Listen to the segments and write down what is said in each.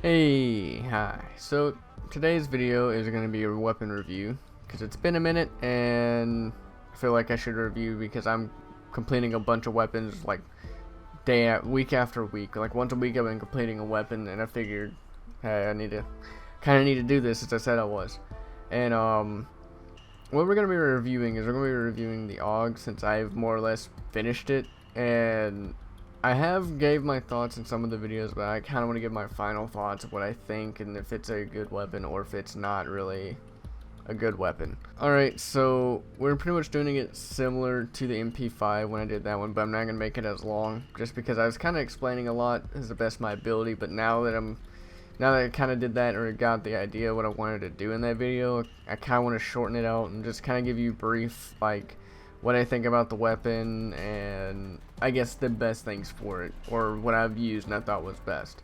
Hi. So today's video is going to be a weapon review because it's been a minute and I feel like I should review because I'm completing a bunch of weapons like week after week. Like once a week I've been completing a weapon and I figured, hey, I kind of need to do this as I said I was. And what we're going to be reviewing is we're going to be reviewing the AUG since I've more or less finished it, and I have gave my thoughts in some of the videos, but I kind of want to give my final thoughts of what I think and if it's a good weapon or if it's not really a good weapon. Alright, so we're pretty much doing it similar to the MP5 when I did that one, but I'm not going to make it as long just because I was kind of explaining a lot as the best of my ability, but now that I kind of did that or got the idea of what I wanted to do in that video, I kind of want to shorten it out and just kind of give you brief, like, what I think about the weapon and I guess the best things for it, or what I've used and I thought was best.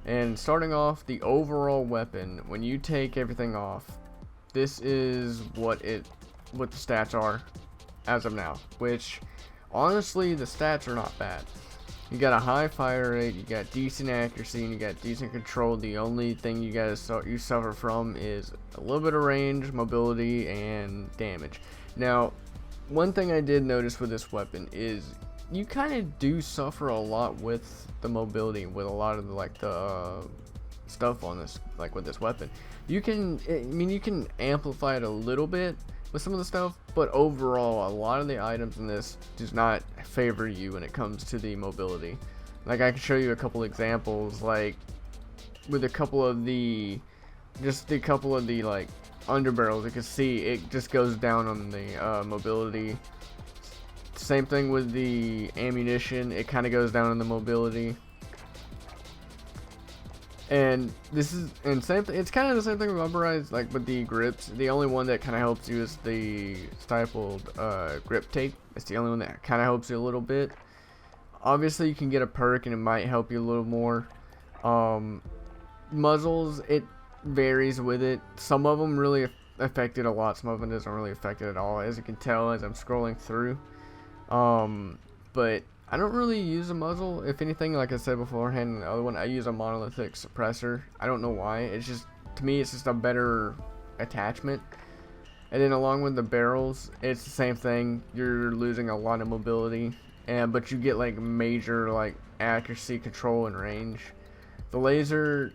And starting off, the overall weapon, when you take everything off, this is what the stats are as of now, which honestly the stats are not bad. You got a high fire rate, you got decent accuracy, and you got decent control. The only thing you suffer from is a little bit of range, mobility, and damage. Now, one thing I did notice with this weapon is you kind of do suffer a lot with the mobility, with a lot of the stuff on this, like with this weapon. You can amplify it a little bit with some of the stuff, but overall a lot of the items in this does not favor you when it comes to the mobility. Like I can show you a couple examples, like with a couple of the like underbarrels, you can see it just goes down on the mobility. Same thing with the ammunition, it kind of goes down on the mobility. And it's kind of the same thing with rubberized, like with the grips. The only one that kind of helps you is the stapled grip tape. It's the only one that kind of helps you a little bit. Obviously, you can get a perk and it might help you a little more. Muzzles, it varies with it. Some of them really affect it a lot. Some of them doesn't really affect it at all, as you can tell as I'm scrolling through. But I don't really use a muzzle. If anything, like I said beforehand, the other one, I use a monolithic suppressor. I don't know why. It's just, to me, it's just a better attachment. And then along with the barrels, it's the same thing. You're losing a lot of mobility, but you get like major like accuracy, control, and range. The laser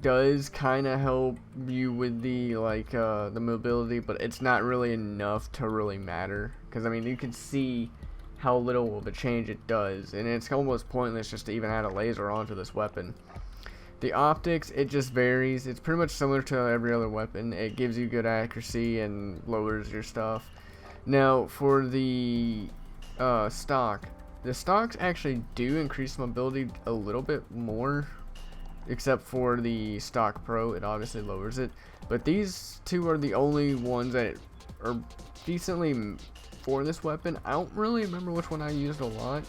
does kind of help you with the the mobility, but it's not really enough to really matter. Because I mean, you can see how little of a change it does, and it's almost pointless just to even add a laser onto this weapon. The optics, it just varies. It's pretty much similar to every other weapon. It gives you good accuracy and lowers your stuff. Now for the stock, the stocks actually do increase mobility a little bit more, except for the stock pro, it obviously lowers it. But these two are the only ones that are decently for this weapon. I don't really remember which one I used a lot.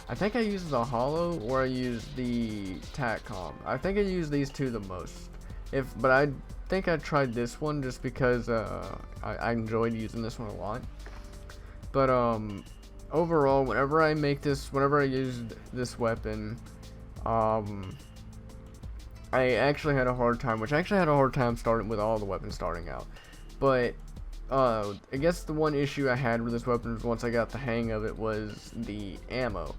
I think I used the hollow or I used the TACCOM. I think I used these two the most. But I think I tried this one just because I enjoyed using this one a lot. But overall, whenever I used this weapon, I actually had a hard time starting with all the weapons starting out. But I guess the one issue I had with this weapon was once I got the hang of it was the ammo.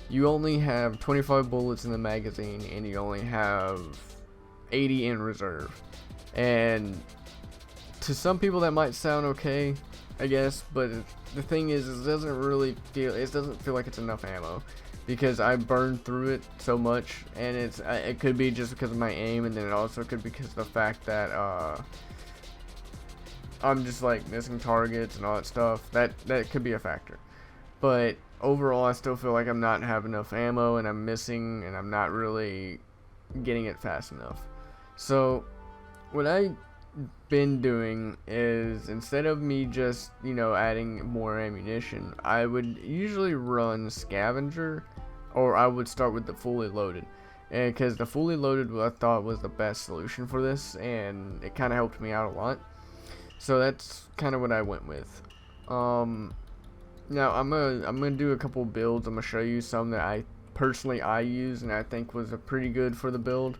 You only have 25 bullets in the magazine and you only have 80 in reserve. And to some people that might sound okay, I guess, but the thing is, it doesn't feel like it's enough ammo. Because I burned through it so much, and it could be just because of my aim, and then it also could be because of the fact that I'm just like missing targets and all that stuff. That could be a factor. But overall, I still feel like I'm not having enough ammo, and I'm missing, and I'm not really getting it fast enough. So what I've been doing is, instead of me just adding more ammunition, I would usually run scavenger, or I would start with the fully loaded, and because the fully loaded I thought was the best solution for this, and it kind of helped me out a lot. So that's kind of what I went with. Now I'm gonna do a couple builds. I'm gonna show you some that I personally use and I think was a pretty good for the build,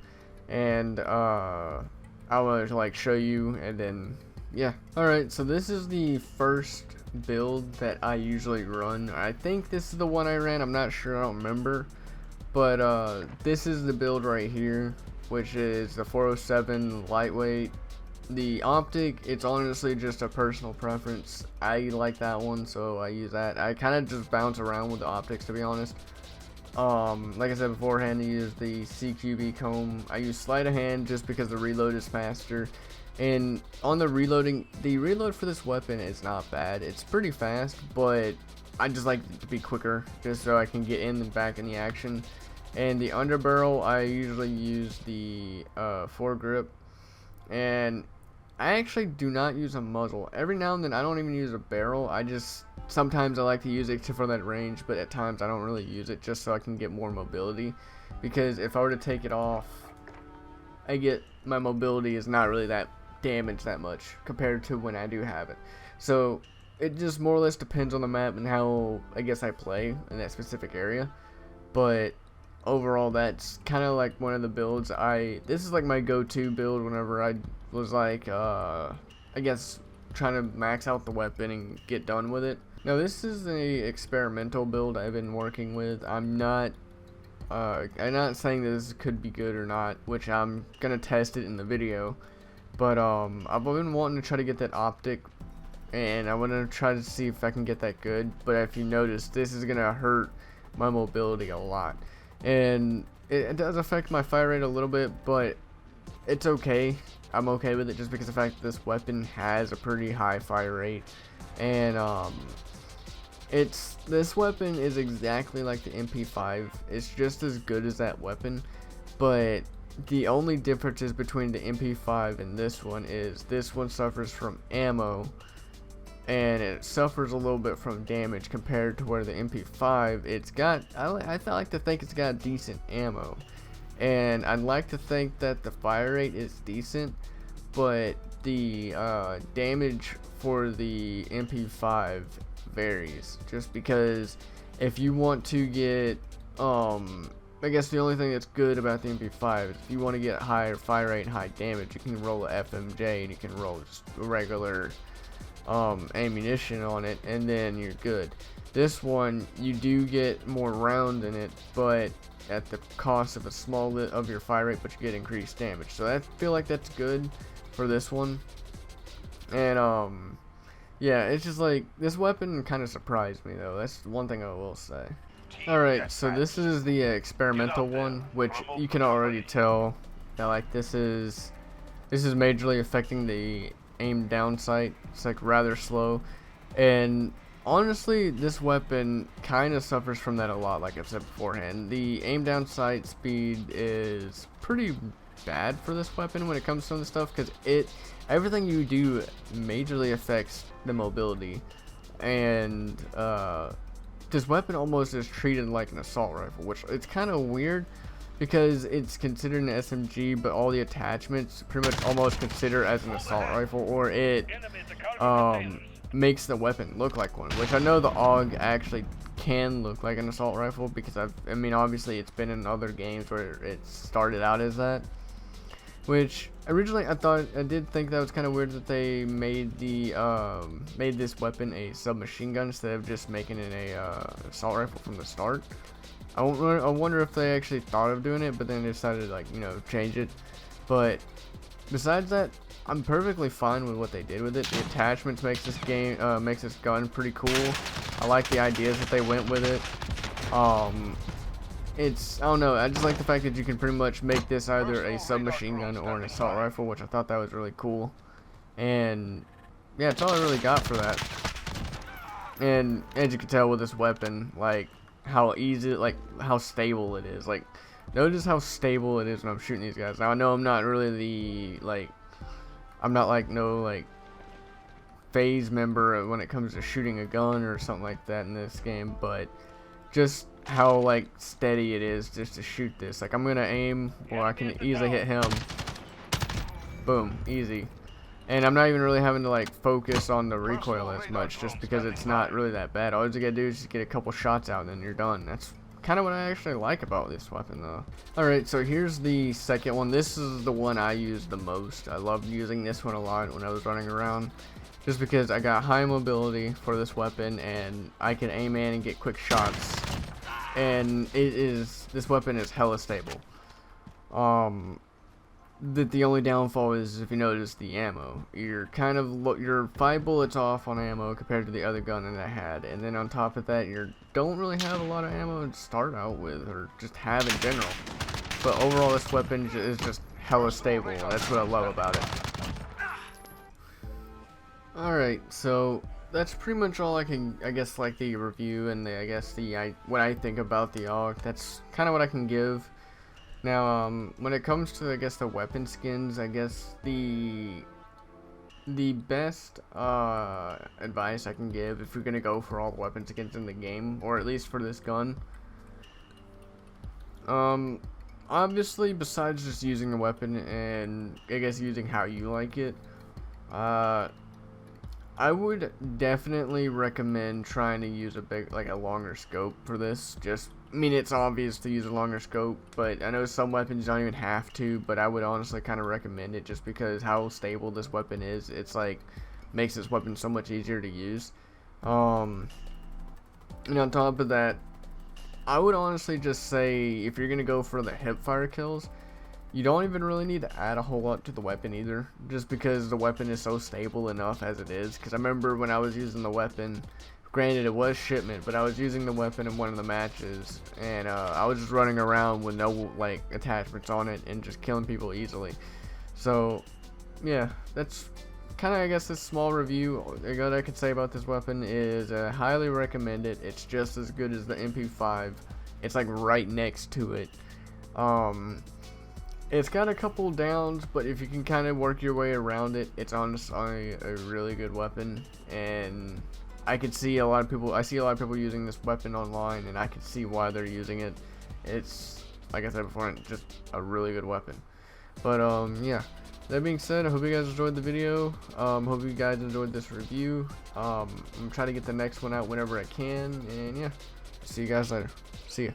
and I want to like show you, and then yeah. Alright, so this is the first build that I usually run. I think this is the one I ran, I'm not sure, I don't remember, but this is the build right here, which is the 407 lightweight. The optic, it's honestly just a personal preference. I like that one, so I use that. I kind of just bounce around with the optics, to be honest. Like I said beforehand, I use the CQB comb. I use sleight of hand just because the reload is faster. And on the reloading, the reload for this weapon is not bad. It's pretty fast, but I just like it to be quicker, just so I can get in and back in the action. And the underbarrel, I usually use the foregrip. And I actually do not use a muzzle. Every now and then I don't even use a barrel. Sometimes I like to use it for that range, but at times I don't really use it just so I can get more mobility. Because if I were to take it off, my mobility is not really that damaged that much compared to when I do have it. So it just more or less depends on the map and how I play in that specific area. But overall, that's kind of like one of the builds this is like my go-to build whenever I was like trying to max out the weapon and get done with it. Now this is a experimental build I've been working with. I'm not saying that this could be good or not, which I'm gonna test it in the video, but I've been wanting to try to get that optic, and I want to try to see if I can get that good. But if you notice, this is gonna hurt my mobility a lot, and it does affect my fire rate a little bit, but it's okay. I'm okay with it just because of the fact that this weapon has a pretty high fire rate, and this weapon is exactly like the MP5. It's just as good as that weapon, but the only differences between the MP5 and this one is this one suffers from ammo, and it suffers a little bit from damage compared to where the MP5, I like to think it's got decent ammo, and I'd like to think that the fire rate is decent, but the damage for the MP5 varies, just because if you want to get I guess the only thing that's good about the MP5 is if you want to get higher fire rate and high damage, you can roll a FMJ and you can roll just regular ammunition on it, and then you're good. This one, you do get more round in it, but at the cost of a small bit of your fire rate, but you get increased damage. So I feel like that's good for this one. And yeah, it's just like, this weapon kind of surprised me though. That's one thing I will say. Alright, so this is the experimental one, which you can already tell that like this is majorly affecting the aim down sight. It's like rather slow, and honestly this weapon kind of suffers from that a lot. Like I've said beforehand, the aim down sight speed is pretty bad for this weapon when it comes to the stuff, because everything you do majorly affects the mobility, and this weapon almost is treated like an assault rifle, which it's kind of weird because it's considered an SMG, but all the attachments pretty much almost consider as an assault rifle, or it makes the weapon look like one, which I know the AUG actually can look like an assault rifle, because I mean obviously it's been in other games where it started out as that, which originally I did think that was kind of weird that they made this weapon a submachine gun instead of just making it a assault rifle from the start. I wonder if they actually thought of doing it, but then they decided to, like, you know, change it. But besides that, I'm perfectly fine with what they did with it. The attachments makes this gun pretty cool. I like the ideas that they went with it. I don't know, I just like the fact that you can pretty much make this either a submachine gun or an assault rifle, which I thought that was really cool. And yeah, that's all I really got for that. And as you can tell with this weapon, like how stable it is. Like, notice how stable it is when I'm shooting these guys. Now I know I'm not really I'm not like no phase member when it comes to shooting a gun or something like that in this game, but just how steady it is just to shoot this. Like, I'm gonna aim, or I can easily hit him. Boom, easy. And I'm not even really having to focus on the recoil as much, just because it's not really that bad. All you gotta do is just get a couple shots out and then you're done. That's kind of what I actually like about this weapon though. Alright, so here's the second one. This is the one I use the most. I loved using this one a lot when I was running around, just because I got high mobility for this weapon and I can aim in and get quick shots, and this weapon is hella stable. The only downfall is, if you notice, the ammo. You're 5 bullets off on ammo compared to the other gun that I had, and then on top of that, you don't really have a lot of ammo to start out with, or just have in general. But overall, this weapon is just hella stable. That's what I love about it. Alright, so that's pretty much all I guess, like the review and what I think about the AUG. That's kind of what I can give. Now, when it comes to, I guess, the weapon skins, I guess the best advice I can give, if you're gonna go for all the weapon skins in the game, or at least for this gun, obviously, besides just using the weapon and I guess using how you like it, I would definitely recommend trying to use a longer scope for this. I mean, it's obvious to use a longer scope, but I know some weapons don't even have to, but I would honestly kind of recommend it just because how stable this weapon is. It's like, makes this weapon so much easier to use. And on top of that, I would honestly just say, if you're going to go for the hipfire kills, you don't even really need to add a whole lot to the weapon either, just because the weapon is so stable enough as it is. Because I remember when I was using the weapon, granted it was shipment, but I was using the weapon in one of the matches, and I was just running around with no like attachments on it and just killing people easily. So yeah, that's kind of, I guess, this small review. What I could say about this weapon is highly recommend it. It's just as good as the MP5. It's like right next to it. It's got a couple downs, but if you can kind of work your way around it, it's honestly a really good weapon. And I see a lot of people using this weapon online, and I can see why they're using it. It's, like I said before, just a really good weapon. But yeah, that being said, I hope you guys enjoyed the video. Hope you guys enjoyed this review. I'm trying to get the next one out whenever I can, and yeah, see you guys later. See ya.